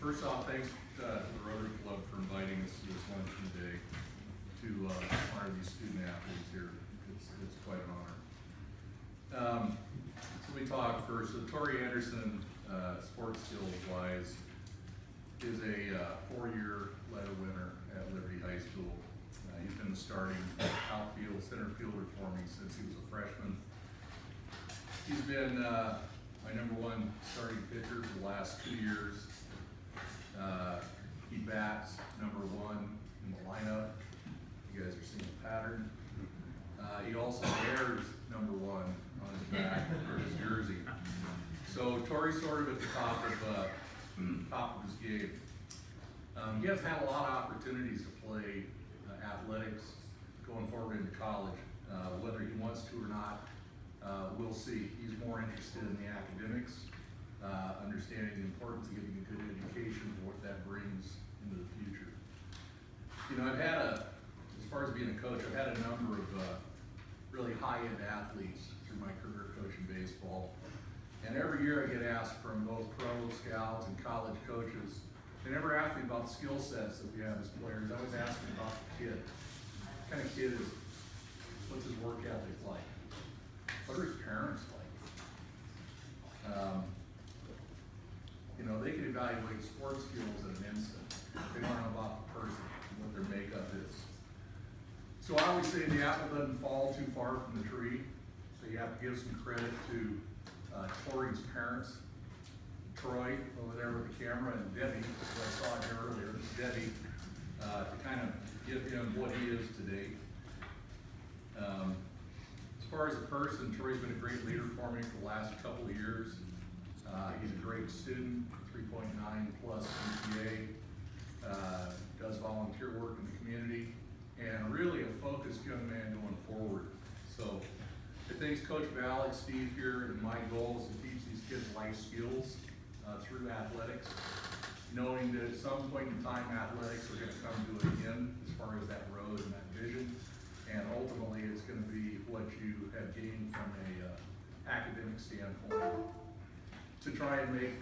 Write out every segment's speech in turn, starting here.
First off, thanks to the Rotary Club for inviting us to this luncheon today to honor these student athletes here. It's quite an honor. So we talk first. So Torey Anderson, sports skills wise, is a 4-year letter winner at Liberty High School. He's been the starting outfield, center fielder for me since he was a freshman. He's been my #1 starting pitcher for the last 2 years. He bats #1 in the lineup. You guys are seeing the pattern. He also wears #1 on his back or his jersey. So Torey's sort of at the top of his game. He has had a lot of opportunities to play athletics going forward into college. Whether he wants to or not, we'll see. He's more interested in the academics, understanding the importance of getting a good education for what that brings into the future. You know, as far as being a coach, I've had a number of really high-end athletes through my career coaching baseball. And every year I get asked from both pro scouts and college coaches, they never ask me about the skill sets that we have as players. I always ask them about the kid. What kind of kid is he? What's his work ethic like? What are his parents like? You know, they can evaluate sports skills in an instant. They don't know about the person and what their makeup is. So I always say the apple doesn't fall too far from the tree. So you have to give some credit to Torey's parents, Troy over there with the camera, and Debbie, who I saw here earlier, Debbie, to kind of give him what he is today. As far as a person, Troy's been a great leader for me for the last couple of years. He's a great student, 3.9 plus GPA, does volunteer work in the community, and really a focused young man going forward. So I think Coach Valek, Steve here, and my goal is to teach these kids life skills through athletics, knowing that at some point in time athletics are going to come to an end as far as that road and that vision, and ultimately it's going to be what you have gained from a academic standpoint to try and make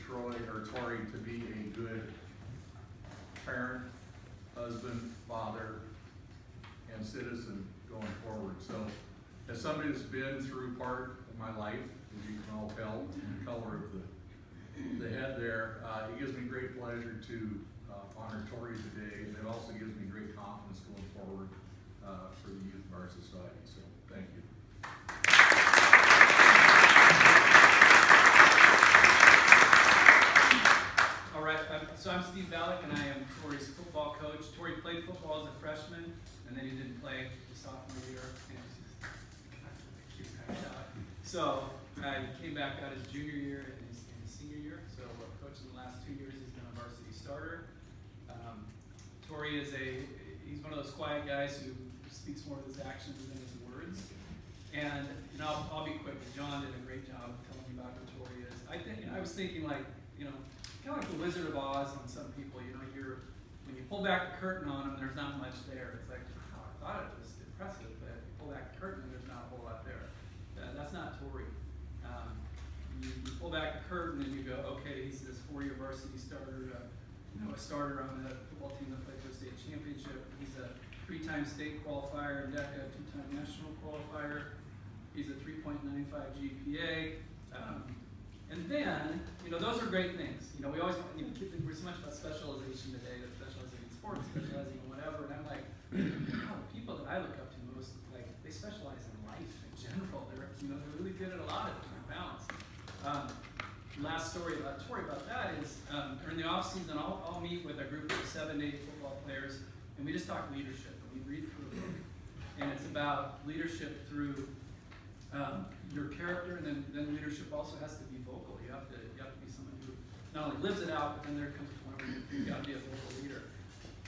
Torey to be a good parent, husband, father, and citizen going forward. So as somebody that's been through part of my life, as you can all tell in the color of the head there, it gives me great pleasure to honor Torey today, and it also gives me great confidence going forward for the youth of our society. So thank you. All right, so I'm Steve Valek, and I am Torey's football coach. Torey played football as a freshman, and then he didn't play his sophomore year. So he came back out his junior year and his senior year. So coaching the last 2 years, he's been a varsity starter. Torey he's one of those quiet guys who speaks more with his actions than his words. And I'll be quick. John did a great job of telling me about who Torey is. I was thinking like, kind of like the Wizard of Oz on some people. When you pull back the curtain on them, there's not much there. It's like, wow, I thought it was impressive, but you pull back the curtain and there's not a whole lot there. That's not Torey. You pull back the curtain and you go, okay, he's this 4-year varsity starter, a starter on the football team that played for the state championship. He's a 3-time state qualifier, DECA, 2-time national qualifier. He's a 3.95 GPA. And then, those are great things. We always, we're so much about specialization today, that specializing in sports, specializing in whatever, and I'm like, wow, the people that I look up to most, like, they specialize in life in general. They're really good at a lot of different balance. Last story about Torey about that is, during the off season, I'll meet with a group of 7 to 8 football players, and we just talk leadership, and we read through a book. And it's about leadership through your character, and then leadership also has to be vocal. You have to be someone who not only lives it out, but then there comes a point where you've got to be a vocal leader.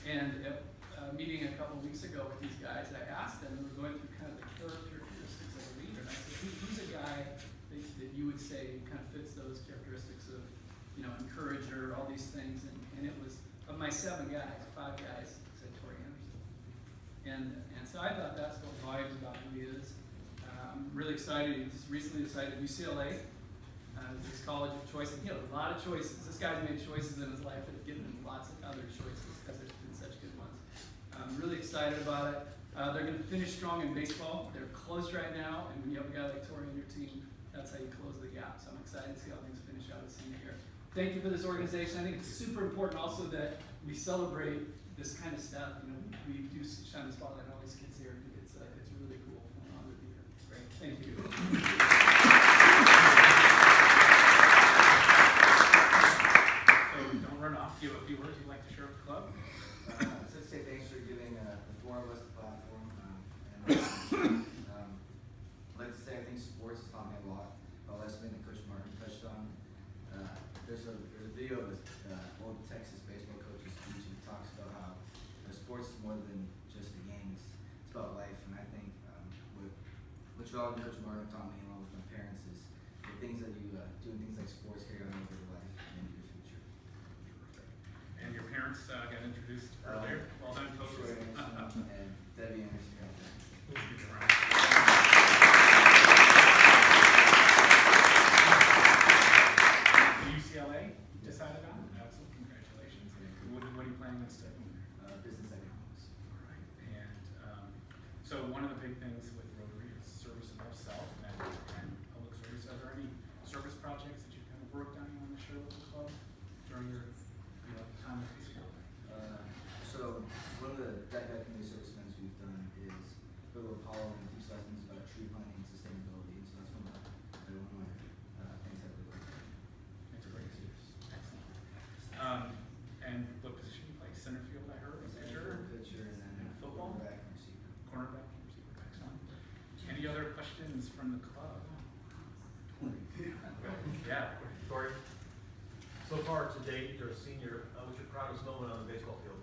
And at a meeting a couple weeks ago with these guys, I asked them, and we were going through kind of the characteristics of a leader. And I said, who's a guy that you would say kind of fits those characteristics of, encourager, all these things? And it was, of my 7 guys, 5 guys said Torey Anderson. And so I thought that's what vibes about who he is. I'm really excited. He just recently decided UCLA. His college of choice, and he had a lot of choices. This guy's made choices in his life that have given him lots of other choices because there's been such good ones. I'm really excited about it. They're going to finish strong in baseball. They're close right now, and when you have a guy like Torey on your team, that's how you close the gap. So I'm excited to see how things finish out his senior year. Thank you for this organization. I think it's super important also that we celebrate this kind of stuff. You know, we do shine the spotlight on all these kids here. It's really cool. I'm honored to be here. Great. Thank you. Don't run off. Do you have a few words you'd like to share with the club? Just to say thanks for giving the four of us the platform. I'd like to say I think sports has taught me a lot. That's something that Coach Martin touched on. There's a video of an old Texas baseball coach's speech, and he talks about how sports is more than just a game. It's about life, and I think what you all and Coach Martin taught me along with my parents is the things that you do in things like sports carry on over your life and into your future. And your parents got introduced earlier. Well done, coaches. Troy Anderson and Debbie Anderson. Please give them a round. UCLA decided on? Absolutely. Congratulations. What are you planning on studying? Business economics. All right. And so one of the big things with Rotary is service above self and public service. Are there any service projects that you've kind of worked on you want to share with the club during your time at the school? So one of the DECA community service events we've done is go to Apollo and teach lessons about tree planting and sustainability. So that's one of my things I've really worked on. It's a great series. Excellent. And what position you play? Center field, I heard. Pitcher. Pitcher and then And football? quarterback and receiver. Cornerback. Receiver. Excellent. Any other questions from the club? Yeah. Torey, so far to date, you're a senior. What's your proudest moment on the baseball field?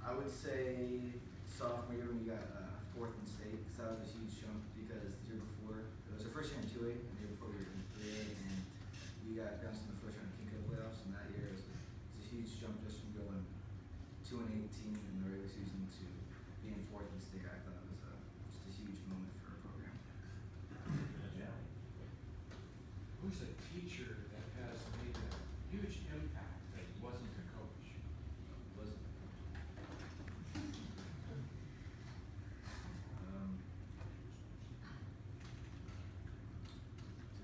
I would say sophomore year when we got fourth in state, because that was a huge jump because the year before, it was our first year in 2A, and the year before we were in 3A, and we got bounced in the first round of King Cup playoffs, and that year it was a huge jump just from going 2-18 in the regular season to being fourth in state. I thought it was just a huge moment for our program. Yeah. Who's a teacher that has made a huge impact that wasn't a coach? Was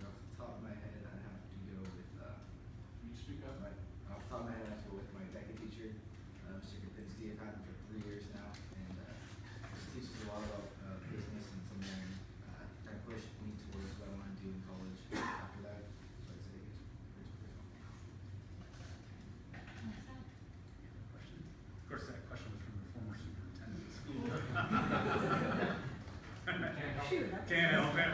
off the top of my head, I'd have to go with Can you speak up? off the top of my head, I have to go with my DECA teacher, Mr. Kapinski. I've had him for 3 years now, and he teaches me a lot about business and something that pushed me towards what I want to do in college after that. So I'd say he's pretty Question? Of course, that question was from the former superintendent of school. Can't help it.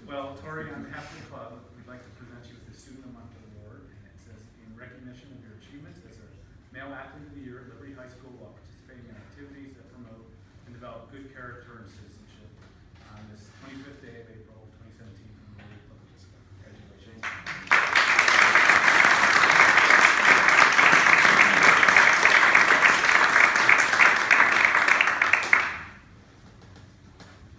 Well, Torey, on behalf of the club, we'd like to present you with the Student of the Month Award, and it says, in recognition of your achievements as a male athlete of the year at Liberty High School while participating in activities that promote and develop good character and citizenship on this 25th day of April